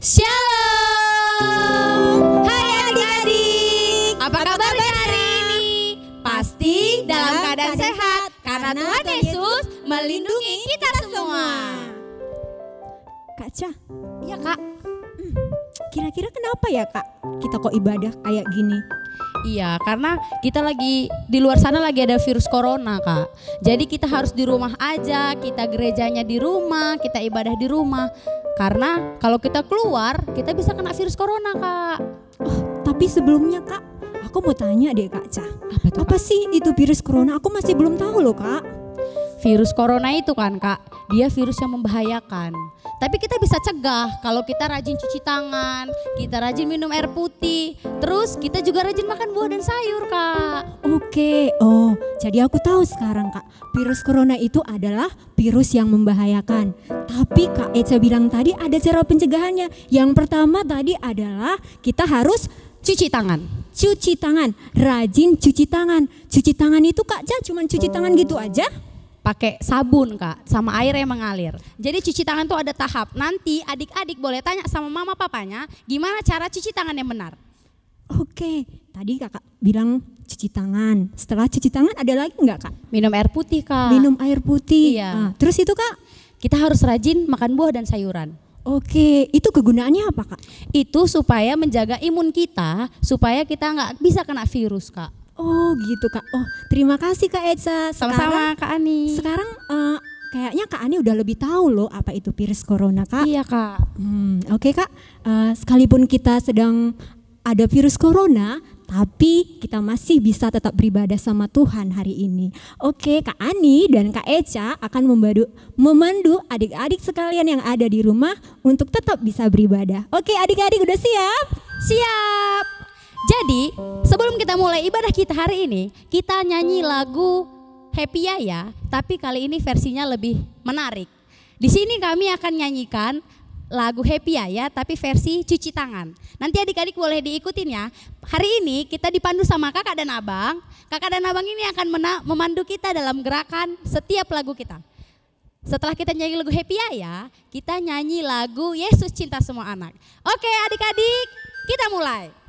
Shalom. Hai adik-adik. Apa kabarnya hari ini? Pasti dalam keadaan sehat karena Tuhan Yesus melindungi kita semua. Kak Ca, Iya Kak. kira-kira kenapa ya Kak kita kok ibadah kayak gini? Iya, karena kita lagi di luar sana lagi ada virus corona Kak. Jadi kita harus di rumah aja, kita gerejanya di rumah, kita ibadah di rumah. Karena kalau kita keluar, kita bisa kena virus corona Kak. Tapi sebelumnya Kak, aku mau tanya deh Kak Ca. Apa tuh, Apa sih itu virus corona? Aku masih belum tahu loh Kak. Virus corona itu kan Kak, dia virus yang membahayakan. Tapi kita bisa cegah kalau kita rajin cuci tangan, kita rajin minum air putih, terus kita juga rajin makan buah dan sayur Kak. Oke, jadi aku tahu sekarang Kak. Virus corona itu adalah virus yang membahayakan. Tapi Kak Eca bilang tadi ada cara pencegahannya. Yang pertama tadi adalah kita harus Cuci tangan. cuci tangan, rajin cuci tangan. Cuci tangan itu Kak Ca cuman cuci tangan gitu aja? Pakai sabun Kak, sama air yang mengalir. Jadi cuci tangan tuh ada tahap. Nanti adik-adik boleh tanya sama mama papanya gimana cara cuci tangan yang benar. Oke, tadi Kakak bilang cuci tangan. Setelah cuci tangan ada lagi enggak Kak? Minum air putih Kak. Minum air putih. Iya. Nah, terus itu Kak? Kita harus rajin makan buah dan sayuran. Oke, itu kegunaannya apa Kak? Itu supaya menjaga imun kita, supaya kita nggak bisa kena virus Kak. Oh gitu Kak. Oh terima kasih Kak Eca. Sama-sama Kak Ani. Sekarang kayaknya Kak Ani udah lebih tahu loh apa itu virus corona Kak. Iya Kak. Oke Kak, sekalipun kita sedang ada virus corona, tapi kita masih bisa tetap beribadah sama Tuhan hari ini. Oke, Kak Ani dan Kak Eca akan memandu adik-adik sekalian yang ada di rumah untuk tetap bisa beribadah. Oke adik-adik udah siap? Siap. Jadi sebelum kita mulai ibadah kita hari ini, kita nyanyi lagu Happy Ya, tapi kali ini versinya lebih menarik. Di sini kami akan nyanyikan lagu Happy Ya, tapi versi cuci tangan. Nanti adik-adik boleh diikutin ya. Hari ini kita dipandu sama kakak dan abang. Kakak dan abang ini akan memandu kita dalam gerakan setiap lagu kita. Setelah kita nyanyi lagu Happy Ya, kita nyanyi lagu Yesus Cinta Semua Anak. Oke adik-adik, kita mulai.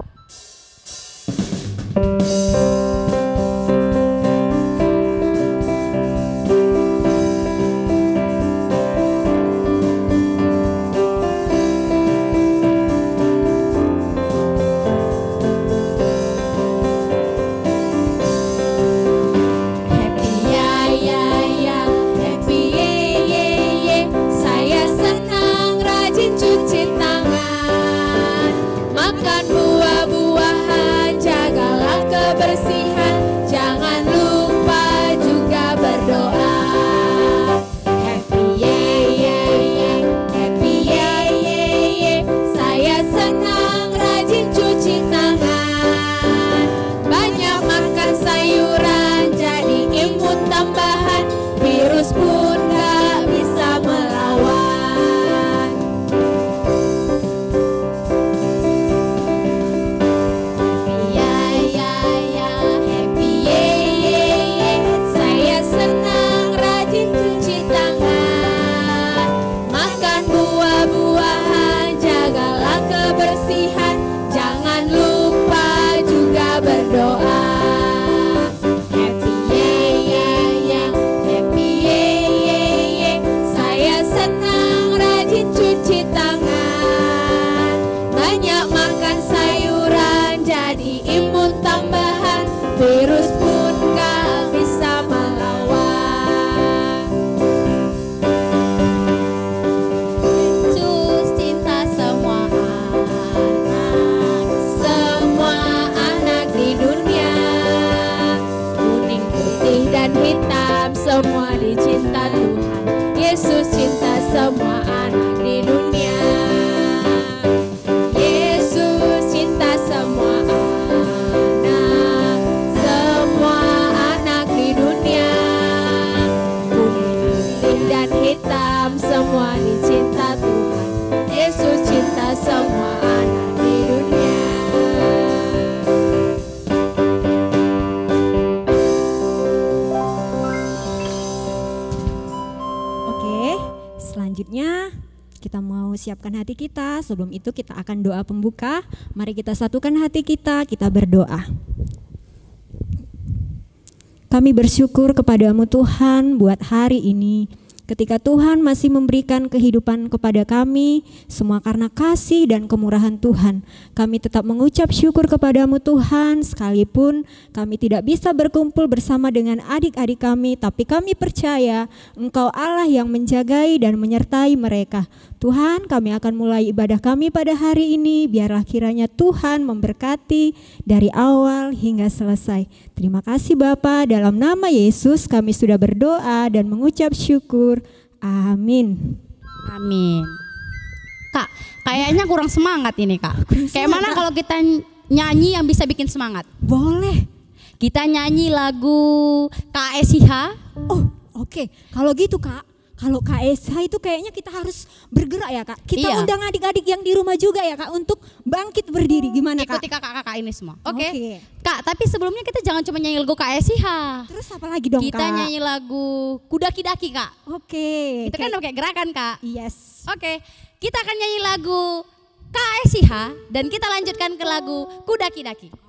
siapkan hati kita. Sebelum itu kita akan doa pembuka. Mari kita satukan hati kita berdoa. Kami bersyukur kepadamu Tuhan buat hari ini. Ketika Tuhan masih memberikan kehidupan kepada kami, semua karena kasih dan kemurahan Tuhan. Kami tetap mengucap syukur kepadamu Tuhan, sekalipun kami tidak bisa berkumpul bersama dengan adik-adik kami, tapi kami percaya Engkau Allah yang menjagai dan menyertai mereka. Tuhan, kami akan mulai ibadah kami pada hari ini, biarlah kiranya Tuhan memberkati dari awal hingga selesai. Terima kasih Bapa, dalam nama Yesus kami sudah berdoa dan mengucap syukur. Amin. Amin. Kak, kayaknya kurang semangat ini Kak. Kayak mana kalau kita nyanyi yang bisa bikin semangat? Boleh. Kita nyanyi lagu KSIH. Oh, oke. Kalau gitu Kak, kalau KSH itu kayaknya kita harus bergerak ya Kak. Kita undang adik-adik yang di rumah juga ya Kak untuk bangkit berdiri. Gimana Kak? Ikuti kakak-kakak ini semua. Oke. Oke. Kak, tapi sebelumnya kita jangan cuma nyanyi lagu KSIH. Terus apa lagi dong Kita Kak? nyanyi lagu Kudaki-daki Kak. Oke. Itu kan pakai gerakan Kak. Yes. Oke. Kita akan nyanyi lagu KSIH dan kita lanjutkan ke lagu Kudaki-daki.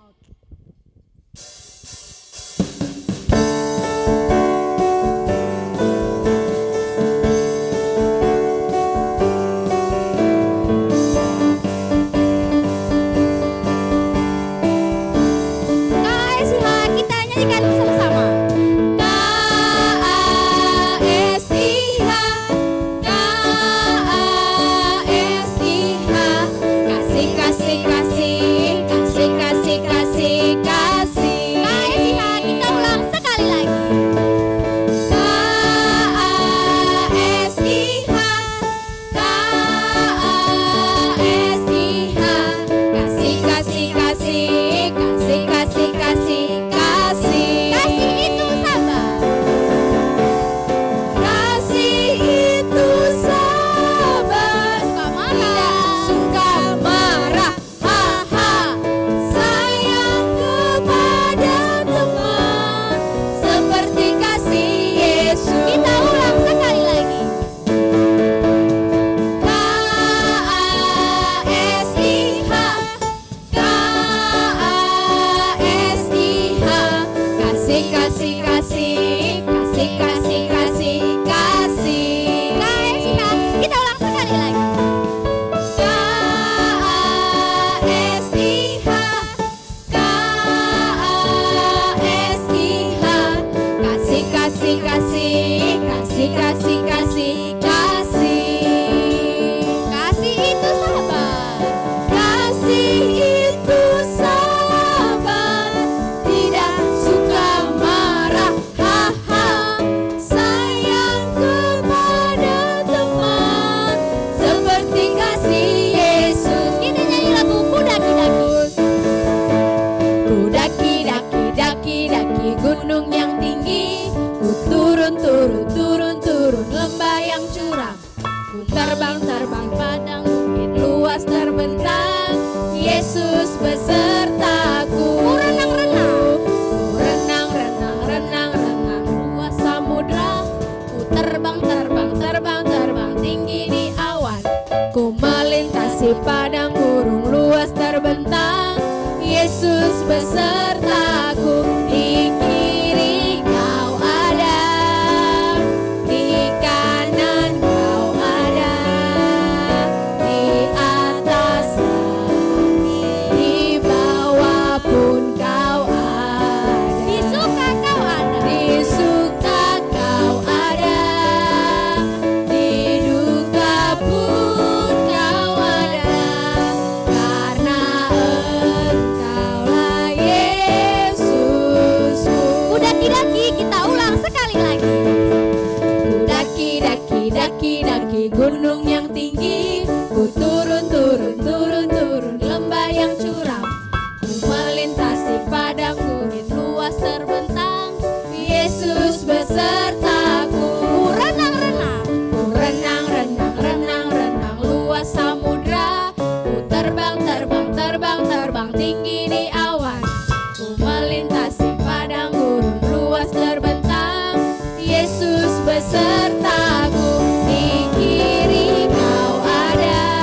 Yesus besertaku, di kiri kau ada.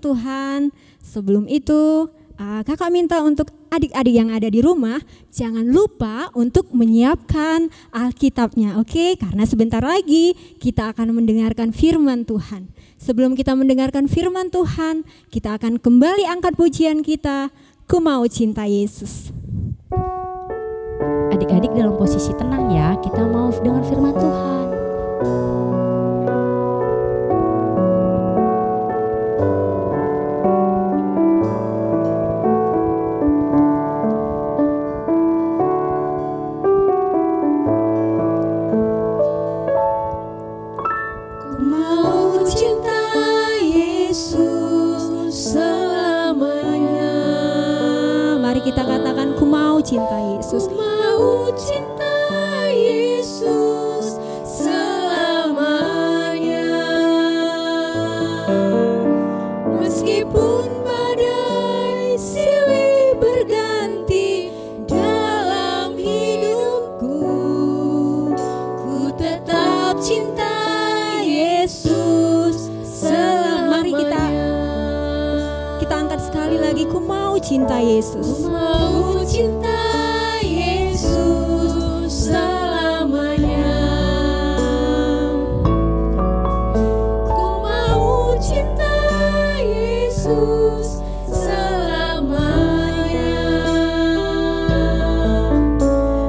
Tuhan. Sebelum itu kakak minta untuk adik-adik yang ada di rumah jangan lupa untuk menyiapkan Alkitabnya, oke? Karena sebentar lagi kita akan mendengarkan firman Tuhan. Sebelum kita mendengarkan firman Tuhan, kita akan kembali angkat pujian kita, Ku Mau Cinta Yesus. Adik-adik dalam posisi tenang ya, kita mau dengar firman Tuhan. Kita katakan, ku mau cinta Yesus. Ku mau cinta Yesus selamanya. Meskipun badai silih berganti dalam hidupku, ku tetap cinta Yesus selamanya. Mari kita angkat sekali lagi, ku mau cinta Yesus. Ku mau cinta Yesus selamanya. Ku mau cinta Yesus selamanya.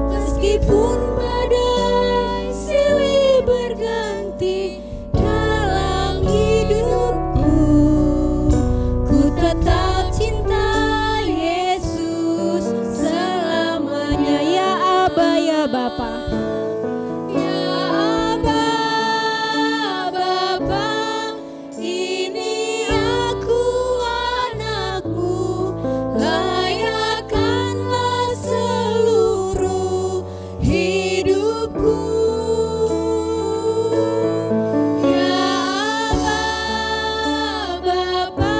Meskipun badai silih berganti dalam hidupku, ku tetap cinta Yesus selamanya. Ya Aba, ya Bapa. Ya Aba, Bapa, ini aku anakmu, layakkanlah seluruh hidupku. Ya Aba, Bapa,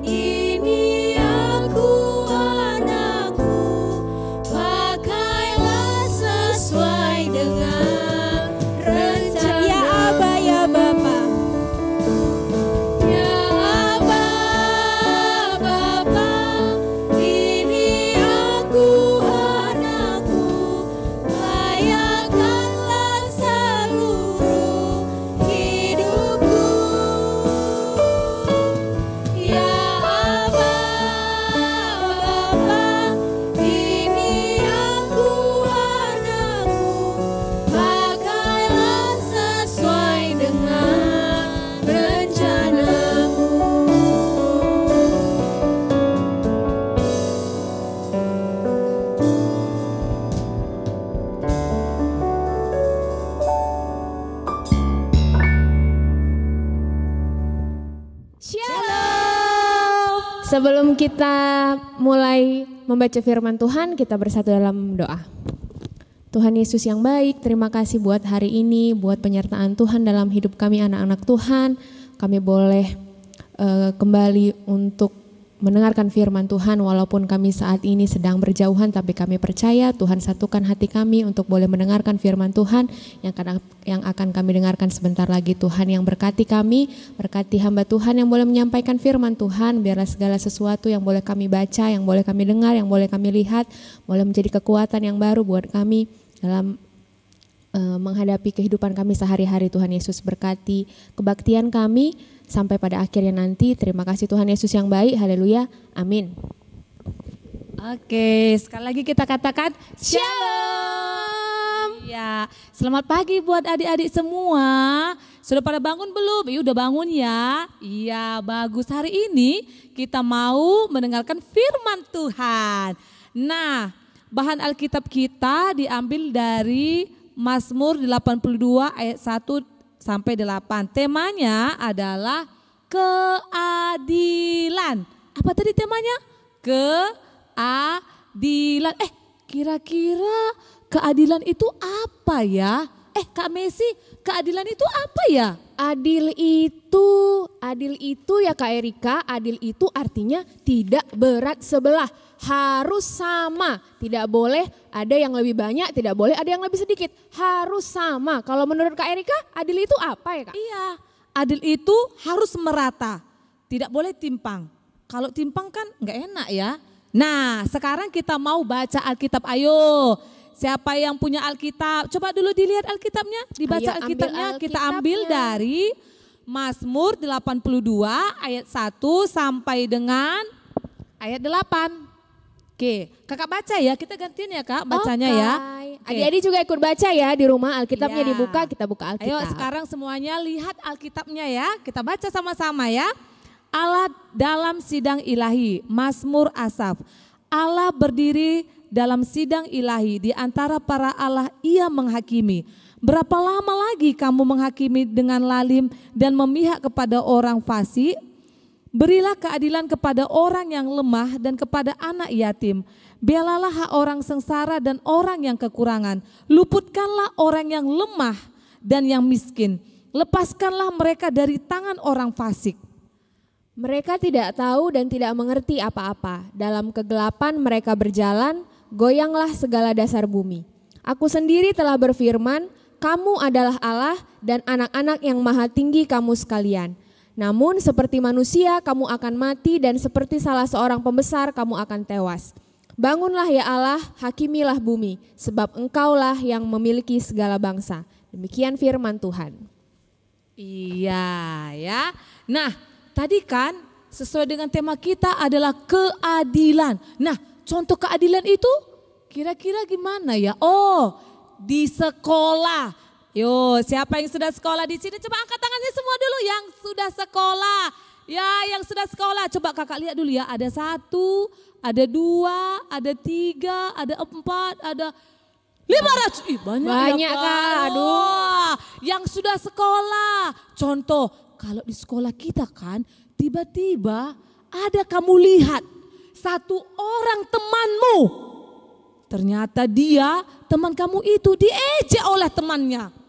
ini aku anakmu, pakailah sesuai dengan rencana. Ya Aba, ya Bapa. Ya Aba, Bapa, ini aku anakmu, layakkanlah seluruh hidupku. Ya Aba, Bapa, ini aku anakmu, pakailah sesuai dengan rencanamu. Shalom. Sebelum kita mulai membaca firman Tuhan, kita bersatu dalam doa. Tuhan Yesus yang baik, terima kasih buat hari ini, buat penyertaan Tuhan dalam hidup kami anak-anak Tuhan. Kami boleh kembali untuk mendengarkan firman Tuhan walaupun kami saat ini sedang berjauhan, tapi kami percaya Tuhan satukan hati kami untuk boleh mendengarkan firman Tuhan yang akan kami dengarkan sebentar lagi. Tuhan yang berkati kami, berkati hamba Tuhan yang boleh menyampaikan firman Tuhan. Biarlah segala sesuatu yang boleh kami baca, yang boleh kami dengar, yang boleh kami lihat, boleh menjadi kekuatan yang baru buat kami dalam menghadapi kehidupan kami sehari-hari. Tuhan Yesus berkati kebaktian kami sampai pada akhirnya nanti. Terima kasih Tuhan Yesus yang baik. Haleluya. Amin. Oke, sekali lagi kita katakan Shalom. Ya, selamat pagi buat adik-adik semua. Sudah pada bangun belum? Iya, udah bangun ya. Iya, bagus. Hari ini kita mau mendengarkan firman Tuhan. Nah, bahan Alkitab kita diambil dari Mazmur 82 ayat 1 sampai 8. Temanya adalah keadilan. Apa tadi temanya? Keadilan. Kira-kira keadilan itu apa ya? Kak Messi, keadilan itu apa ya? Adil itu ya Kak Erika, adil itu artinya tidak berat sebelah, harus sama, tidak boleh ada yang lebih banyak, tidak boleh ada yang lebih sedikit, harus sama. Kalau menurut Kak Erika, adil itu apa ya Kak? Iya, adil itu harus merata, tidak boleh timpang. Kalau timpang kan nggak enak ya. Nah, sekarang kita mau baca Alkitab. Ayo, siapa yang punya Alkitab? Coba dulu dilihat Alkitabnya, dibaca Ayo, ambil Alkitabnya. Kita Alkitabnya. ambil dari Mazmur 82 ayat 1 sampai dengan ayat 8. Oke, kakak baca ya, kita gantian ya kak bacanya ya. Oke. Adik-adik juga ikut baca ya di rumah, Alkitabnya Iya. dibuka, kita buka Alkitab. Ayo sekarang semuanya lihat Alkitabnya ya, kita baca sama-sama ya. Allah dalam sidang ilahi, Mazmur Asaf. Allah berdiri dalam sidang ilahi, di antara para Allah ia menghakimi. Berapa lama lagi kamu menghakimi dengan lalim dan memihak kepada orang fasik? Berilah keadilan kepada orang yang lemah dan kepada anak yatim. Belalah hak orang sengsara dan orang yang kekurangan. Luputkanlah orang yang lemah dan yang miskin. Lepaskanlah mereka dari tangan orang fasik. Mereka tidak tahu dan tidak mengerti apa-apa. Dalam kegelapan mereka berjalan, goyanglah segala dasar bumi. Aku sendiri telah berfirman, kamu adalah Allah dan anak-anak yang maha tinggi kamu sekalian. Namun seperti manusia kamu akan mati dan seperti salah seorang pembesar kamu akan tewas. Bangunlah ya Allah, hakimilah bumi, sebab engkaulah yang memiliki segala bangsa. Demikian firman Tuhan. Iya ya. Nah tadi kan sesuai dengan tema kita adalah keadilan. Nah contoh keadilan itu kira-kira gimana ya? Oh di sekolah. Yo, siapa yang sudah sekolah di sini? Coba angkat tangannya semua dulu yang sudah sekolah. Ya, yang sudah sekolah. Coba kakak lihat dulu ya. Ada 1, ada 2, ada 3, ada 4, ada 500. Ih, banyak Banyak, ya, Kak. Aduh. Wah, yang sudah sekolah. Contoh, kalau di sekolah kita kan, tiba-tiba ada kamu lihat satu orang temanmu. Ternyata dia, teman kamu itu diejek oleh temannya.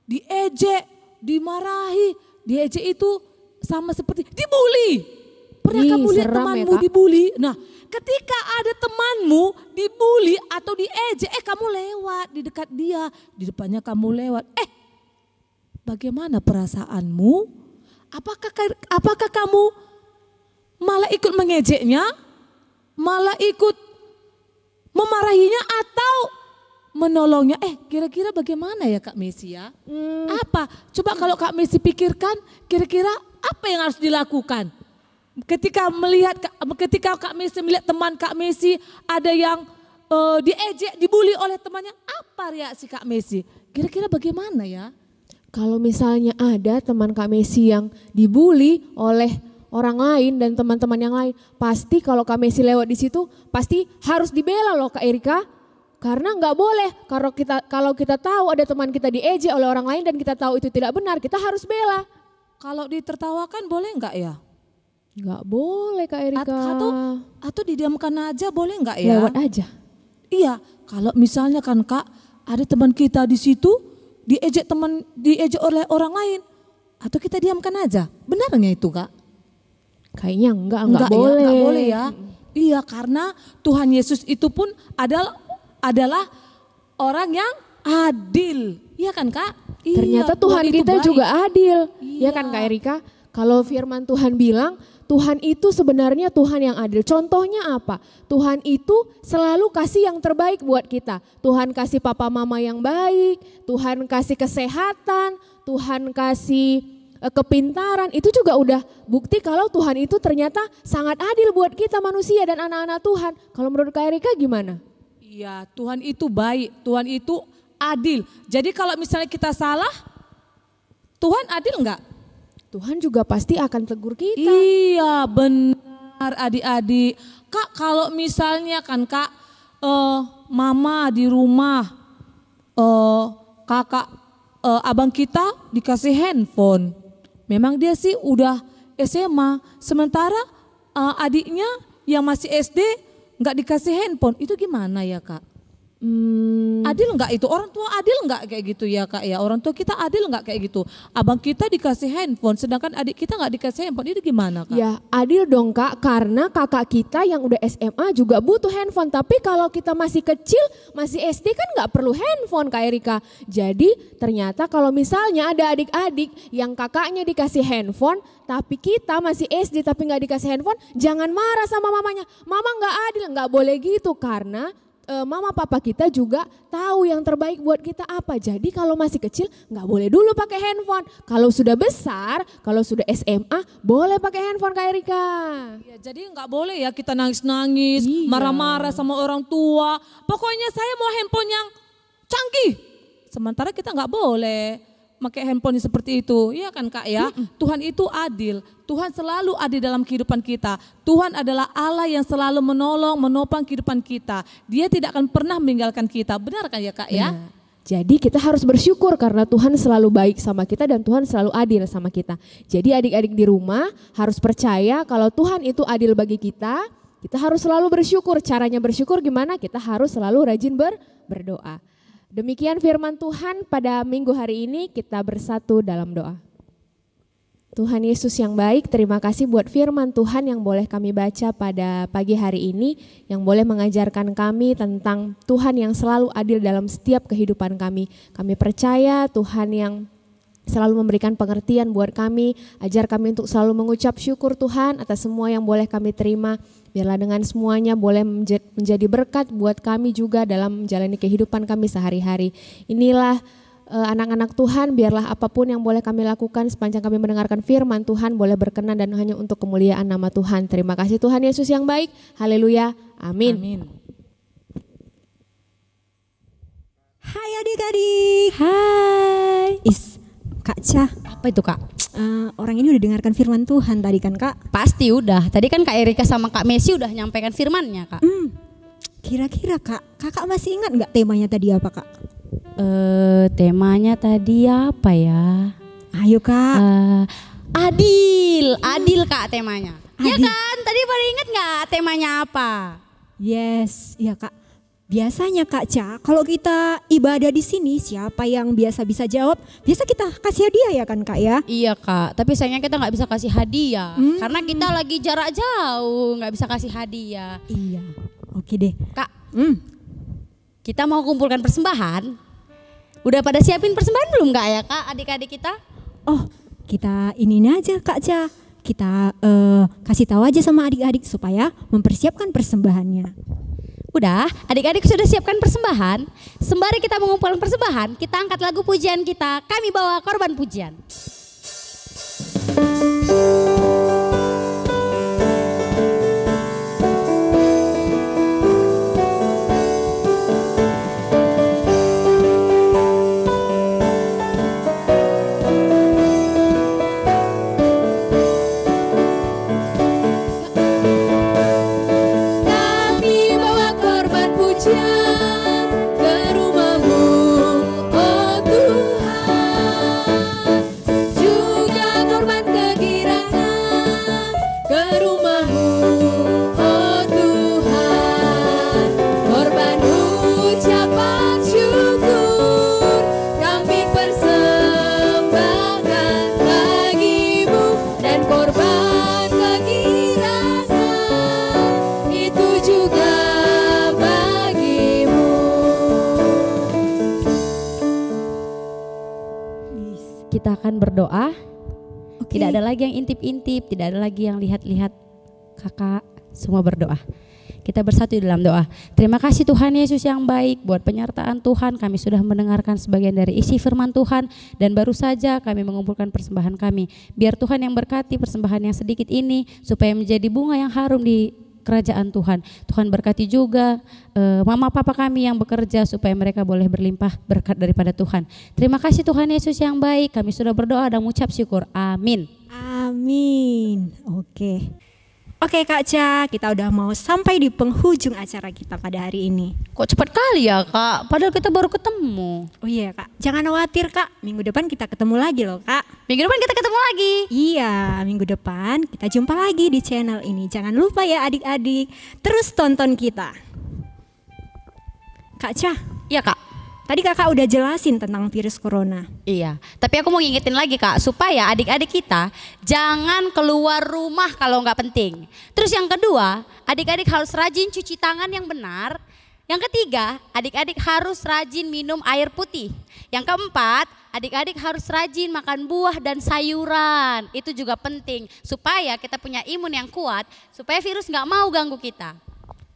Diejek, dimarahi, diejek itu sama seperti dibully. Pernah Ih, kamu lihat seram ya, temanmu Kak. dibully? Nah, ketika ada temanmu dibully atau diejek, kamu lewat di dekat dia, di depannya kamu lewat. Bagaimana perasaanmu? Apakah kamu malah ikut mengejeknya? Malah ikut memarahinya atau menolongnya? Kira-kira bagaimana ya Kak Messi ya? Apa? Coba kalau Kak Messi pikirkan, kira-kira apa yang harus dilakukan? Ketika Kak Messi melihat teman Kak Messi ada yang diejek, dibully oleh temannya, apa reaksi Kak Messi? Kira-kira bagaimana ya? Kalau misalnya ada teman Kak Messi yang dibully oleh orang lain dan teman-teman yang lain, pasti kalau Kak Messi lewat di situ, pasti harus dibela loh Kak Erika. Karena nggak boleh, kalau kita tahu ada teman kita diejek oleh orang lain dan kita tahu itu tidak benar, kita harus bela. Kalau ditertawakan boleh nggak ya? Nggak boleh Kak Erika. Atau didiamkan aja boleh nggak ya? Lewat aja. Iya, kalau misalnya kan Kak, ada teman kita di situ diejek oleh orang lain, atau kita diamkan aja, benarnya itu Kak? Kayaknya enggak Ya, boleh. enggak boleh ya. Iya, karena Tuhan Yesus itu pun adalah orang yang adil, iya kan Kak? Iya, Ternyata Tuhan itu kita baik. juga adil, Iya. ya kan Kak Erika? Kalau firman Tuhan bilang, Tuhan itu sebenarnya Tuhan yang adil. Contohnya apa? Tuhan itu selalu kasih yang terbaik buat kita. Tuhan kasih papa mama yang baik, Tuhan kasih kesehatan, Tuhan kasih kepintaran. Itu juga udah bukti kalau Tuhan itu ternyata sangat adil buat kita manusia dan anak-anak Tuhan. Kalau menurut Kak Erika gimana? Iya, Tuhan itu baik, Tuhan itu adil. Jadi kalau misalnya kita salah, Tuhan adil enggak? Tuhan juga pasti akan tegur kita. Iya benar adik-adik. Kak kalau misalnya kan Kak mama di rumah kakak abang kita dikasih handphone. Memang dia sih udah SMA. Sementara adiknya yang masih SD nggak dikasih handphone. Itu gimana ya Kak? Adil nggak itu? Orang tua adil nggak kayak gitu ya Kak ya? Orang tua kita adil nggak kayak gitu? Abang kita dikasih handphone, sedangkan adik kita nggak dikasih handphone. Itu gimana Kak? Ya adil dong Kak, karena kakak kita yang udah SMA juga butuh handphone. Tapi kalau kita masih kecil, masih SD kan nggak perlu handphone Kak Erika. Jadi ternyata kalau misalnya ada adik-adik yang kakaknya dikasih handphone, tapi kita masih SD tapi nggak dikasih handphone, jangan marah sama mamanya. Mama nggak adil, nggak boleh gitu karena mama papa kita juga tahu yang terbaik buat kita apa. Jadi kalau masih kecil nggak boleh dulu pakai handphone. Kalau sudah besar, kalau sudah SMA boleh pakai handphone Kak Erika. Ya, jadi nggak boleh ya kita nangis-nangis, marah-marah sama orang tua. Pokoknya saya mau handphone yang canggih. Sementara kita nggak boleh pakai handphone seperti itu, iya kan Kak ya? Tuhan itu adil, Tuhan selalu adil dalam kehidupan kita. Tuhan adalah Allah yang selalu menolong, menopang kehidupan kita. Dia tidak akan pernah meninggalkan kita, benar kan ya Kak ya? Jadi kita harus bersyukur karena Tuhan selalu baik sama kita dan Tuhan selalu adil sama kita. Jadi adik-adik di rumah harus percaya kalau Tuhan itu adil bagi kita. Kita harus selalu bersyukur. Caranya bersyukur gimana? Kita harus selalu rajin berdoa. Demikian firman Tuhan pada minggu hari ini, kita bersatu dalam doa. Tuhan Yesus yang baik, terima kasih buat firman Tuhan yang boleh kami baca pada pagi hari ini, yang boleh mengajarkan kami tentang Tuhan yang selalu adil dalam setiap kehidupan kami. Kami percaya Tuhan yang selalu memberikan pengertian buat kami, ajar kami untuk selalu mengucap syukur Tuhan atas semua yang boleh kami terima. Biarlah dengan semuanya boleh menjadi berkat buat kami juga dalam menjalani kehidupan kami sehari-hari. Inilah anak-anak Tuhan, biarlah apapun yang boleh kami lakukan sepanjang kami mendengarkan firman Tuhan boleh berkenan dan hanya untuk kemuliaan nama Tuhan. Terima kasih Tuhan Yesus yang baik. Haleluya. Amin. Amin. Hai adik-adik. Hai. Kak Ca, Apa itu Kak? orang ini udah dengarkan firman Tuhan tadi kan Kak? Pasti udah. Tadi kan Kak Erika sama Kak Messi udah nyampaikan firmannya Kak. Kira-kira kakak masih ingat nggak temanya tadi apa Kak? Temanya tadi apa ya? Ayo Kak. Adil Kak temanya. Ya Adil. kan? Tadi pada ingat nggak temanya apa? Yes, iya Kak. Biasanya Kak Ca, kalau kita ibadah di sini siapa yang biasa bisa jawab? Biasa kita kasih hadiah ya kan Kak ya? Iya Kak, tapi sayangnya kita nggak bisa kasih hadiah karena kita lagi jarak jauh, nggak bisa kasih hadiah. Iya, oke deh. Kak, kita mau kumpulkan persembahan. Udah pada siapin persembahan belum Kak ya Kak, adik-adik kita? Oh, kita ini aja Kak Ca. Kita kasih tahu aja sama adik-adik supaya mempersiapkan persembahannya. Udah, adik-adik sudah siapkan persembahan. Sembari kita mengumpulkan persembahan, kita angkat lagu pujian kita. Kami bawa korban pujian. Kami bawa korban pujian ke rumah-Mu, oh Tuhan. Juga korban kegirangan ke rumah-Mu, oh Tuhan. Korban ucapan syukur kami persembahkan bagi-Mu, dan korban kegirangan itu juga bagi-Mu. Kita akan berdoa. Oke. Tidak ada lagi yang intip-intip, tidak ada lagi yang lihat-lihat. Kakak, semua berdoa. Kita bersatu dalam doa. Terima kasih Tuhan Yesus yang baik buat penyertaan Tuhan. Kami sudah mendengarkan sebagian dari isi firman Tuhan dan baru saja kami mengumpulkan persembahan kami. Biar Tuhan yang berkati persembahan yang sedikit ini supaya menjadi bunga yang harum di kerajaan Tuhan. Tuhan berkati juga mama papa kami yang bekerja supaya mereka boleh berlimpah berkat daripada Tuhan. Terima kasih Tuhan Yesus yang baik. Kami sudah berdoa dan mengucap syukur. Amin. Amin. Oke. Oke Kak Ca, kita udah mau sampai di penghujung acara kita pada hari ini. Kok cepat kali ya Kak? Padahal kita baru ketemu. Oh iya Kak, jangan khawatir Kak, minggu depan kita ketemu lagi loh Kak. Minggu depan kita ketemu lagi. Iya, minggu depan kita jumpa lagi di channel ini. Jangan lupa ya adik-adik, terus tonton kita. Kak Ca, Iya Kak. Tadi kakak udah jelasin tentang virus corona. Iya, tapi aku mau ngingetin lagi Kak, supaya adik-adik kita jangan keluar rumah kalau nggak penting. Terus yang kedua, adik-adik harus rajin cuci tangan yang benar. Yang ketiga, adik-adik harus rajin minum air putih. Yang keempat, adik-adik harus rajin makan buah dan sayuran. Itu juga penting supaya kita punya imun yang kuat, supaya virus nggak mau ganggu kita.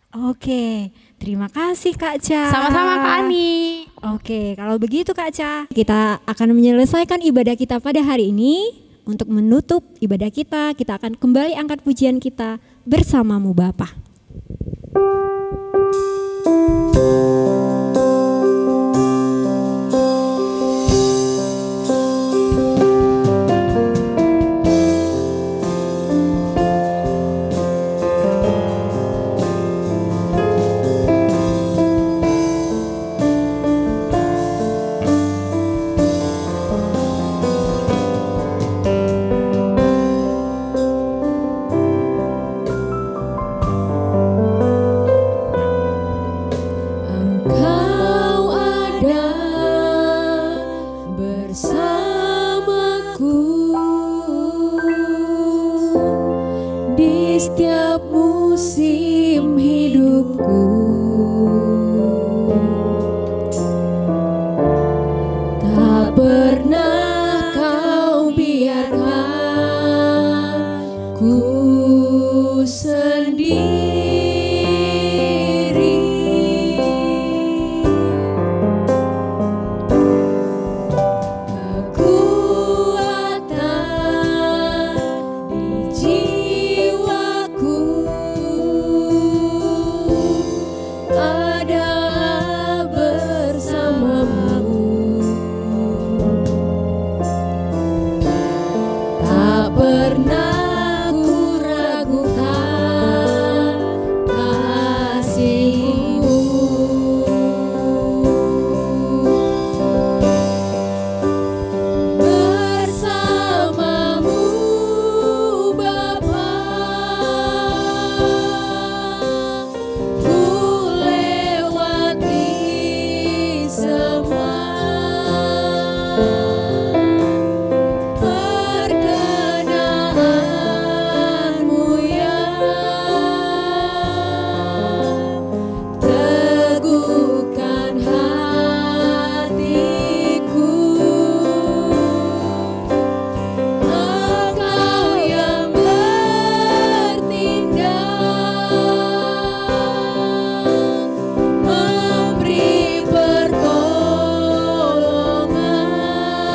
Oke, terima kasih Kak Ca. Sama-sama Kak Ani. Oke, kalau begitu Kak Ca, kita akan menyelesaikan ibadah kita pada hari ini. Untuk menutup ibadah kita akan kembali angkat pujian kita bersamamu Bapa. Setiap musim hidupku, tak pernah kau biarkan ku sendiri. Kekuatan di jiwaku adalah bersamamu. Tak pernah ku ragukan kasih-Mu. Bersamamu Bapa, ku lewati semua perkenaanmu yang teguhkan hatiku. Engkau yang bertindak, memberi pertolongan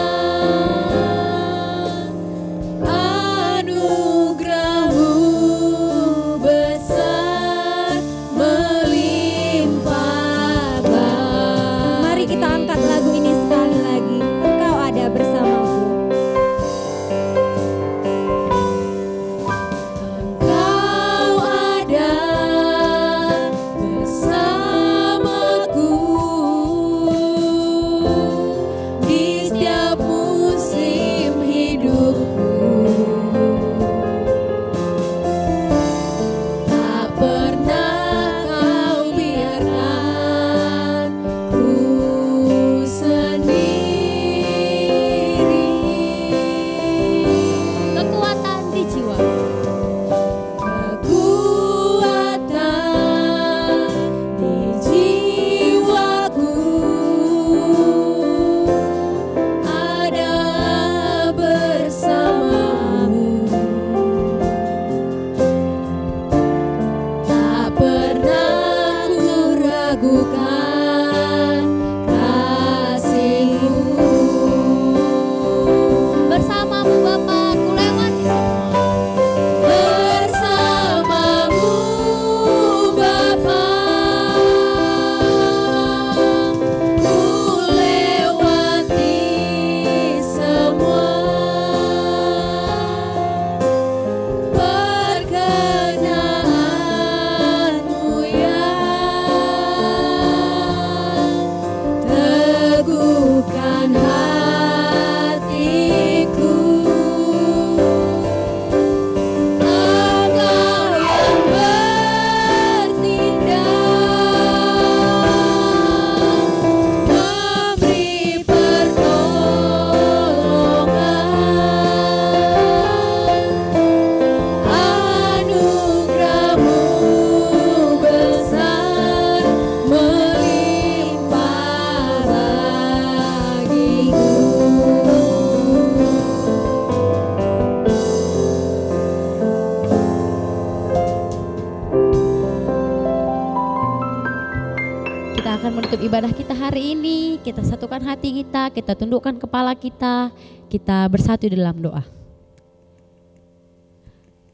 ibadah kita hari ini, kita satukan hati kita tundukkan kepala kita bersatu dalam doa.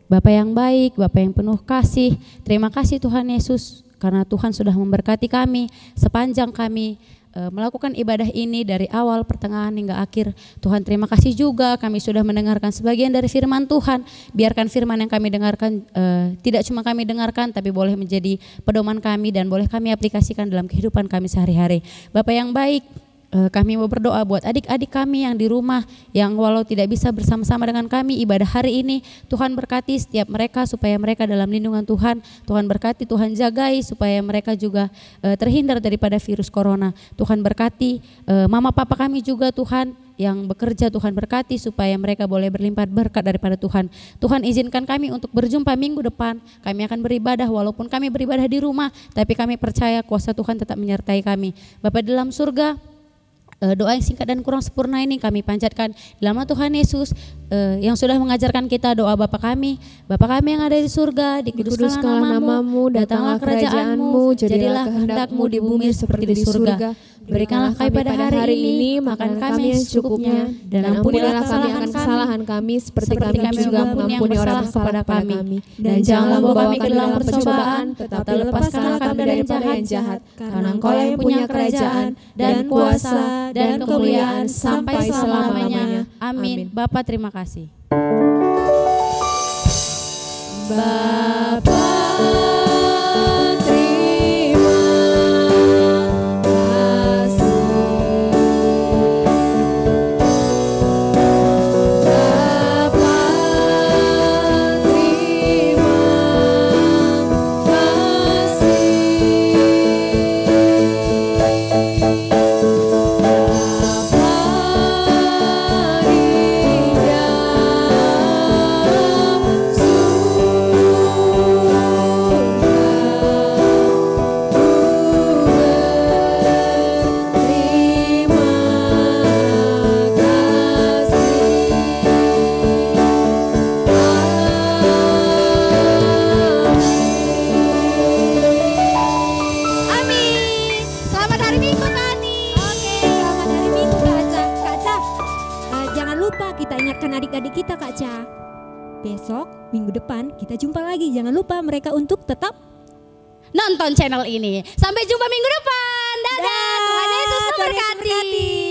Bapa yang baik, Bapa yang penuh kasih, terima kasih Tuhan Yesus karena Tuhan sudah memberkati kami sepanjang kami melakukan ibadah ini dari awal, pertengahan hingga akhir. Tuhan terima kasih juga kami sudah mendengarkan sebagian dari firman Tuhan. Biarkan firman yang kami dengarkan tidak cuma kami dengarkan tapi boleh menjadi pedoman kami dan boleh kami aplikasikan dalam kehidupan kami sehari-hari. Bapa yang baik, kami mau berdoa buat adik-adik kami yang di rumah yang walau tidak bisa bersama-sama dengan kami ibadah hari ini. Tuhan berkati setiap mereka supaya mereka dalam lindungan Tuhan. Tuhan berkati, Tuhan jagai supaya mereka juga terhindar daripada virus corona. Tuhan berkati mama papa kami juga Tuhan yang bekerja, Tuhan berkati supaya mereka boleh berlimpah berkat daripada Tuhan. Tuhan izinkan kami untuk berjumpa minggu depan. Kami akan beribadah walaupun kami beribadah di rumah, tapi kami percaya kuasa Tuhan tetap menyertai kami. Bapa dalam surga, doa yang singkat dan kurang sempurna ini kami panjatkan dalam nama Tuhan Yesus yang sudah mengajarkan kita doa Bapa kami yang ada di surga, dikuduskanlah namamu, datanglah kerajaanmu, jadilah kehendakmu di bumi seperti di surga. Berikanlah kami pada hari ini makan kami yang secukupnya, dan ampunilah kami akan kesalahan kami seperti kami juga mengampuni orang bersalah kepada kami. Dan janganlah membawa kami ke dalam percobaan, tetapi lepaskanlah kami daripada yang jahat. Karena Engkau yang punya kerajaan dan kuasa dan kemuliaan sampai selama-lamanya. Amin. Bapa terima kasih. Bapa adik-adik kita Kak Ca. Besok minggu depan kita jumpa lagi. Jangan lupa mereka untuk tetap nonton channel ini. Sampai jumpa minggu depan. Dadah. Tuhan Yesus memberkati.